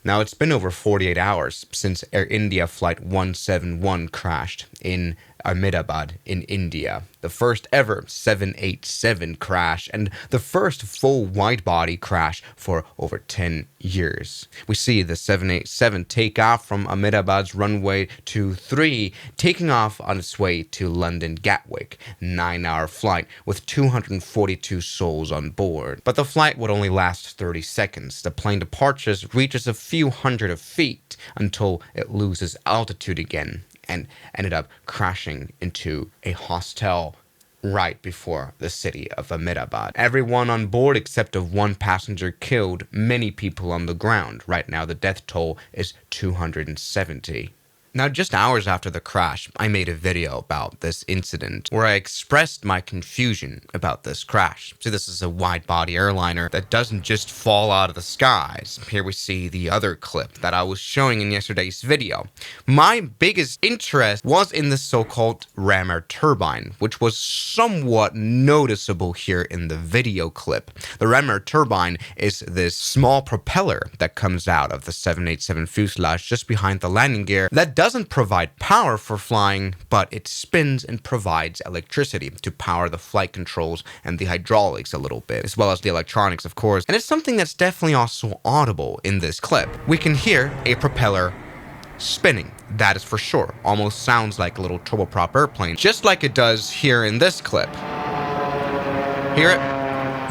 Now, it's been over 48 hours since Air India Flight 171 crashed in Ahmedabad in India. The first ever 787 crash and the first full wide-body crash for over 10 years. We see the 787 take off from Ahmedabad's runway 23, taking off on its way to London Gatwick. 9-hour flight with 242 souls on board. But the flight would only last 30 seconds. The plane departures reaches a few hundred of feet until it loses altitude again and ended up crashing into a hostel right before the city of Ahmedabad. Everyone on board except of one passenger killed, many people on the ground. Right now the death toll is 270. Now, just hours after the crash, I made a video about this incident where I expressed my confusion about this crash. See, this is a wide-body airliner that doesn't just fall out of the skies. Here we see the other clip that I was showing in yesterday's video. My biggest interest was in the so-called rammer turbine, which was somewhat noticeable here in the video clip. The rammer turbine is this small propeller that comes out of the 787 fuselage just behind the landing gear that doesn't provide power for flying, but it spins and provides electricity to power the flight controls and the hydraulics a little bit, as well as the electronics, of course. And it's something that's definitely also audible in this clip. We can hear a propeller spinning, that is for sure. Almost sounds like a little turboprop airplane, just like it does here in this clip. Hear it?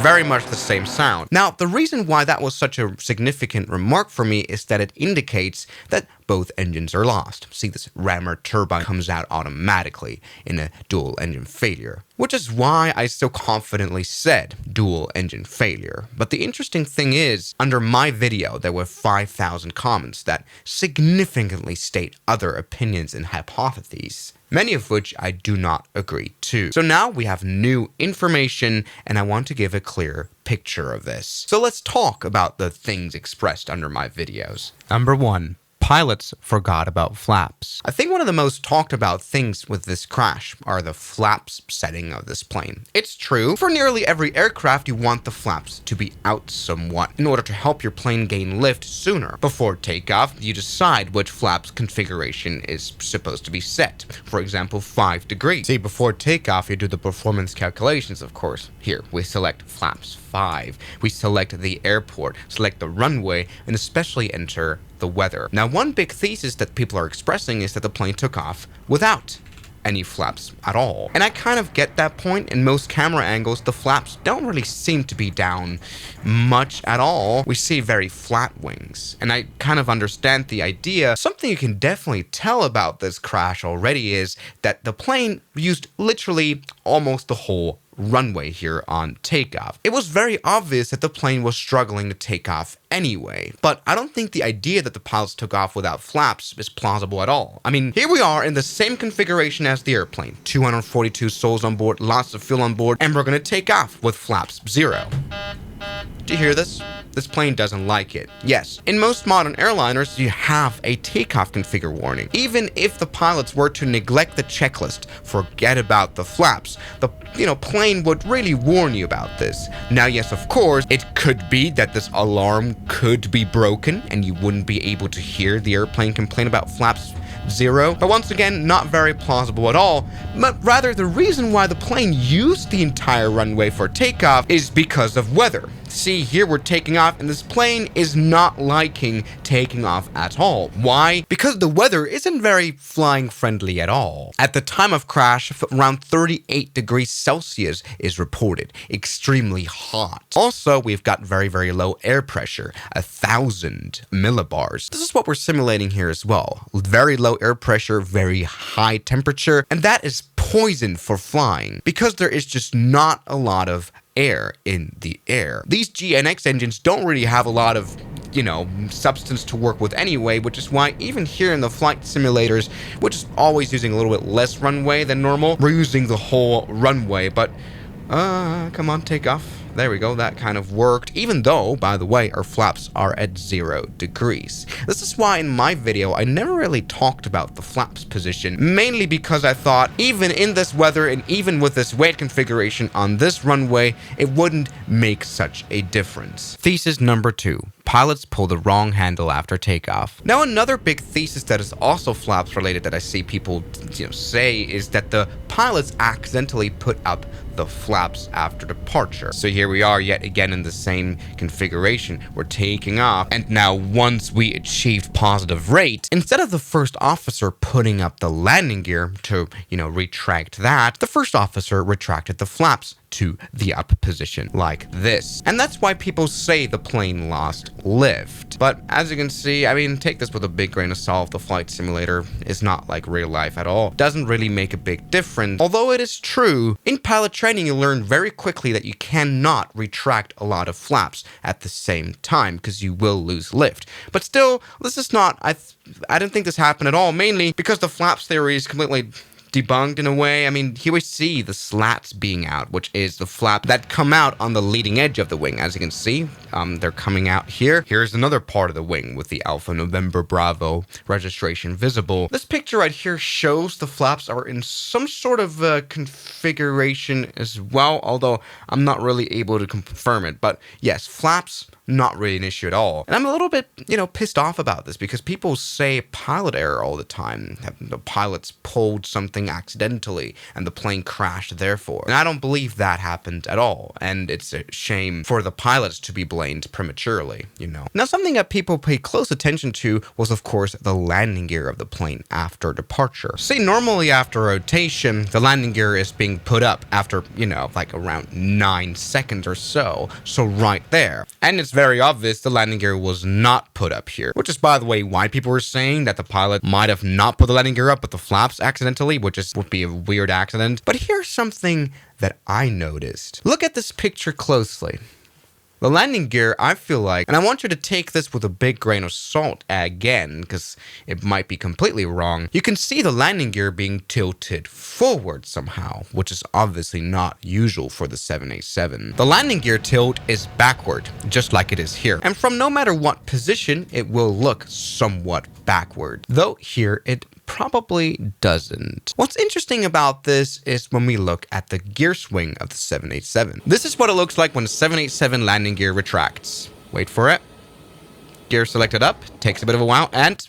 Very much the same sound. Now, the reason why that was such a significant remark for me is that it indicates that both engines are lost. See, this rammer turbine comes out automatically in a dual engine failure, which is why I so confidently said dual engine failure. But the interesting thing is, under my video, there were 5,000 comments that significantly state other opinions and hypotheses, many of which I do not agree to. So now we have new information, and I want to give a clear picture of this. So let's talk about the things expressed under my videos. Number 1. Pilots forgot about flaps. I think one of the most talked about things with this crash are the flaps setting of this plane. It's true, for nearly every aircraft you want the flaps to be out somewhat in order to help your plane gain lift sooner. Before takeoff, you decide which flaps configuration is supposed to be set. For example, 5 degrees. See, before takeoff, you do the performance calculations, of course. Here, we select flaps 5. We select the airport, select the runway, and especially enter the weather. Now, one big thesis that people are expressing is that the plane took off without any flaps at all. And I kind of get that point. In most camera angles, the flaps don't really seem to be down much at all. We see very flat wings. And I kind of understand the idea. Something you can definitely tell about this crash already is that the plane used literally almost the whole runway here on takeoff. It was very obvious that the plane was struggling to take off anyway, but I don't think the idea that the pilots took off without flaps is plausible at all. I mean, here we are in the same configuration as the airplane, 242 souls on board, lots of fuel on board, and we're gonna take off with flaps 0. Do you hear this? This plane doesn't like it. Yes, in most modern airliners, you have a takeoff configure warning. Even if the pilots were to neglect the checklist, forget about the flaps, the plane would really warn you about this. Now, yes, of course, it could be that this alarm could be broken and you wouldn't be able to hear the airplane complain about flaps 0, but once again, not very plausible at all, but rather the reason why the plane used the entire runway for takeoff is because of weather. See, here we're taking off and this plane is not liking taking off at all. Why? Because the weather isn't very flying friendly at all. At the time of crash, around 38 degrees Celsius is reported, extremely hot. Also, we've got very, very low air pressure, 1,000 millibars. This is what we're simulating here as well. Very low air pressure, very high temperature, and that is poison for flying because there is just not a lot of air in the air. These GNX engines don't really have a lot of substance to work with anyway, which is why even here in the flight simulators, which is always using a little bit less runway than normal, we're using the whole runway. But come on, take off. there we go, that kind of worked, even though, by the way, our flaps are at 0 degrees. This is why in my video, I never really talked about the flaps position, mainly because I thought even in this weather and even with this weight configuration on this runway, it wouldn't make such a difference. Thesis number 2. Pilots pull the wrong handle after takeoff. Now, another big thesis that is also flaps related that I see people say is that the pilots accidentally put up the flaps after departure. So here we are yet again in the same configuration. We're taking off, and now once we achieved positive rate, instead of the first officer putting up the landing gear to, retract that, the first officer retracted the flaps to the up position like this. And that's why people say the plane lost lift. But as you can see, take this with a big grain of salt. The flight simulator is not like real life at all. Doesn't really make a big difference. Although it is true, in pilot training you learn very quickly that you cannot retract a lot of flaps at the same time because you will lose lift. But still, this is not, I don't think this happened at all, mainly because the flaps theory is completely debunked in a way. Here we see the slats being out, which is the flap that come out on the leading edge of the wing. As you can see, they're coming out here. Here's another part of the wing with the Alpha November Bravo registration visible. This picture right here shows the flaps are in some sort of configuration as well, although I'm not really able to confirm it. But yes, flaps, not really an issue at all. And I'm a little bit, pissed off about this because people say pilot error all the time. The pilots pulled something accidentally and the plane crashed therefore. And I don't believe that happened at all. And it's a shame for the pilots to be blamed prematurely, Now, something that people pay close attention to was, of course, the landing gear of the plane after departure. See, normally after rotation, the landing gear is being put up after, like around 9 seconds or so. So right there. And it's very obvious the landing gear was not put up here, which is, by the way, why people were saying that the pilot might have not put the landing gear up but the flaps accidentally, which would be a weird accident. But here's something that I noticed. Look at this picture closely. The landing gear, I feel like, and I want you to take this with a big grain of salt again, because it might be completely wrong. You can see the landing gear being tilted forward somehow, which is obviously not usual for the 787. The landing gear tilt is backward, just like it is here. And from no matter what position, it will look somewhat backward. Though here, it probably doesn't. What's interesting about this is when we look at the gear swing of the 787. This is what it looks like when the 787 landing gear retracts. Wait for it. Gear selected up, takes a bit of a while, and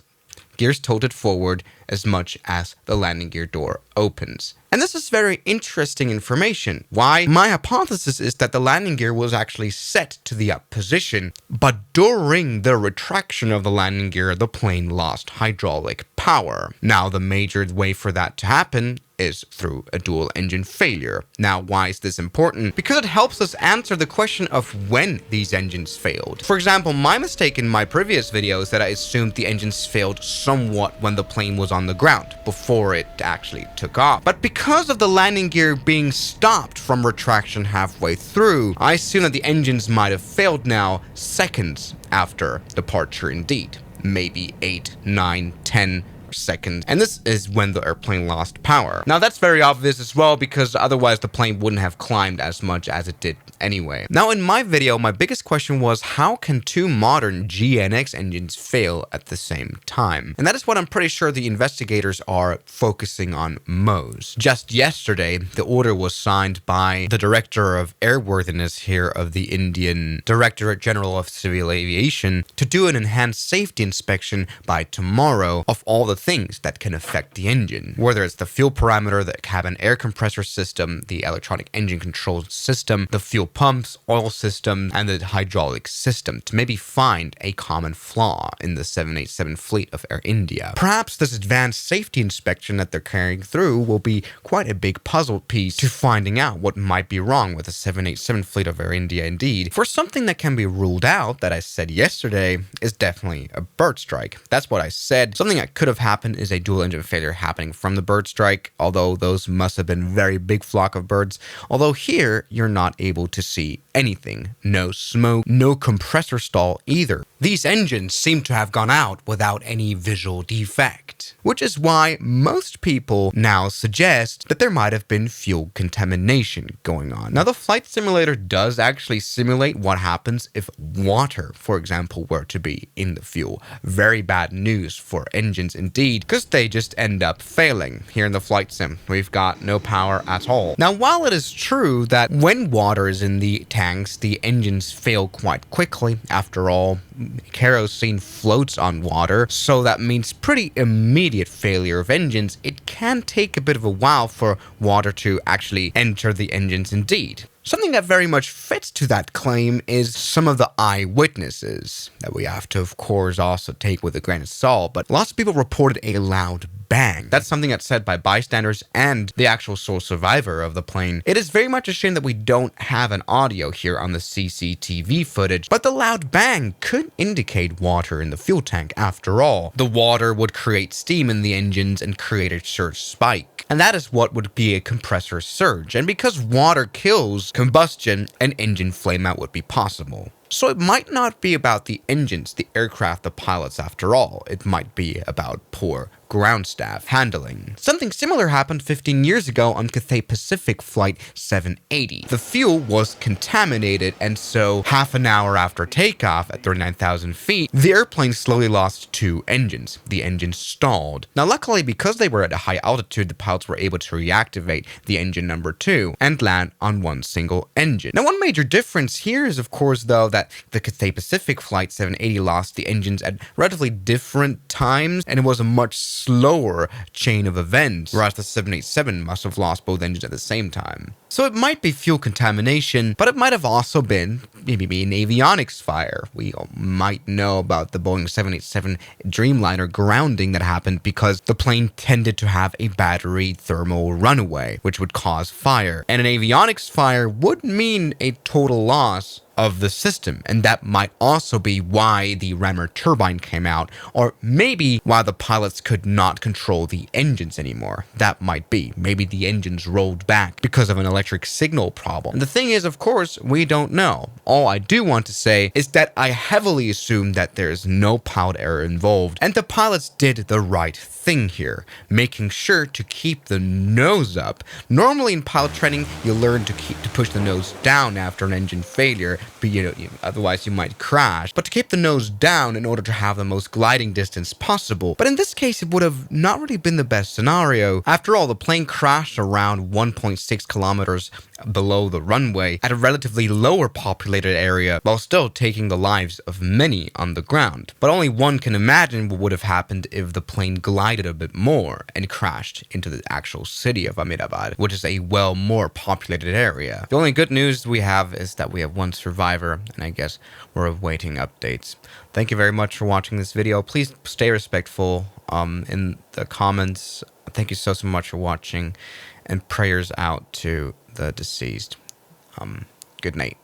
gears tilted forward as much as the landing gear door opens. And this is very interesting information. Why? My hypothesis is that the landing gear was actually set to the up position, but during the retraction of the landing gear, the plane lost hydraulic power. Now, the major way for that to happen is through a dual engine failure. Now, why is this important? Because it helps us answer the question of when these engines failed. For example, my mistake in my previous video is that I assumed the engines failed somewhat when the plane was on the ground, before it actually took off. But because of the landing gear being stopped from retraction halfway through, I assume that the engines might have failed now seconds after departure indeed. Maybe 8, 9, 10 seconds, and this is when the airplane lost power. Now that's very obvious as well because otherwise the plane wouldn't have climbed as much as it did anyway. Now in my video, my biggest question was how can two modern GNX engines fail at the same time? And that is what I'm pretty sure the investigators are focusing on most. Just yesterday, the order was signed by the Director of Airworthiness here of the Indian Directorate General of Civil Aviation to do an enhanced safety inspection by tomorrow of all the things that can affect the engine, whether it's the fuel parameter, the cabin air compressor system, the electronic engine control system, the fuel pumps, oil system, and the hydraulic system, to maybe find a common flaw in the 787 fleet of Air India. Perhaps this advanced safety inspection that they're carrying through will be quite a big puzzle piece to finding out what might be wrong with the 787 fleet of Air India indeed. For something that can be ruled out, that I said yesterday, is definitely a bird strike. That's what I said. Something that could have happened happened is a dual engine failure happening from the bird strike, although those must have been very big flock of birds. Although here, you're not able to see anything. No smoke, no compressor stall either. These engines seem to have gone out without any visual defect, which is why most people now suggest that there might have been fuel contamination going on. Now, the flight simulator does actually simulate what happens if water, for example, were to be in the fuel. Very bad news for engines indeed, because they just end up failing. Here in the flight sim, we've got no power at all. Now, while it is true that when water is in the tanks, the engines fail quite quickly. After all, kerosene floats on water, so that means pretty immediate failure of engines. It can take a bit of a while for water to actually enter the engines indeed. Something that very much fits to that claim is some of the eyewitnesses that we have to, of course, also take with a grain of salt, but lots of people reported a loud bang. That's something that's said by bystanders and the actual sole survivor of the plane. It is very much a shame that we don't have an audio here on the CCTV footage, but the loud bang could indicate water in the fuel tank after all. The water would create steam in the engines and create a surge spike. And that is what would be a compressor surge. And because water kills combustion, an engine flameout would be possible. So it might not be about the engines, the aircraft, the pilots after all. It might be about poor ground staff handling. Something similar happened 15 years ago on Cathay Pacific Flight 780. The fuel was contaminated, and so half an hour after takeoff at 39,000 feet, the airplane slowly lost 2 engines. The engines stalled. Now luckily, because they were at a high altitude, the pilots were able to reactivate the engine number 2 and land on one single engine. Now one major difference here is of course though that the Cathay Pacific Flight 780 lost the engines at relatively different times, and it was a much slower chain of events, whereas the 787 must have lost both engines at the same time. So it might be fuel contamination, but it might have also been maybe an avionics fire. We might know about the Boeing 787 Dreamliner grounding that happened because the plane tended to have a battery thermal runaway, which would cause fire. And an avionics fire would mean a total loss of the system, and that might also be why the rammer turbine came out, or maybe why the pilots could not control the engines anymore. That might be. Maybe the engines rolled back because of an electric signal problem. And the thing is, of course, we don't know. All I do want to say is that I heavily assume that there is no pilot error involved, and the pilots did the right thing here, making sure to keep the nose up. Normally in pilot training, you learn to push the nose down after an engine failure, but otherwise you might crash. But to keep the nose down in order to have the most gliding distance possible. But in this case, it would have not really been the best scenario. After all, the plane crashed around 1.6 kilometers below the runway at a relatively lower populated area, while still taking the lives of many on the ground. But only one can imagine what would have happened if the plane glided a bit more and crashed into the actual city of Ahmedabad, which is a well more populated area. The only good news we have is that we have one survivor, and I guess we're awaiting updates. Thank you very much for watching this video. Please stay respectful in the comments. Thank you so much for watching, and prayers out to the deceased. Good night.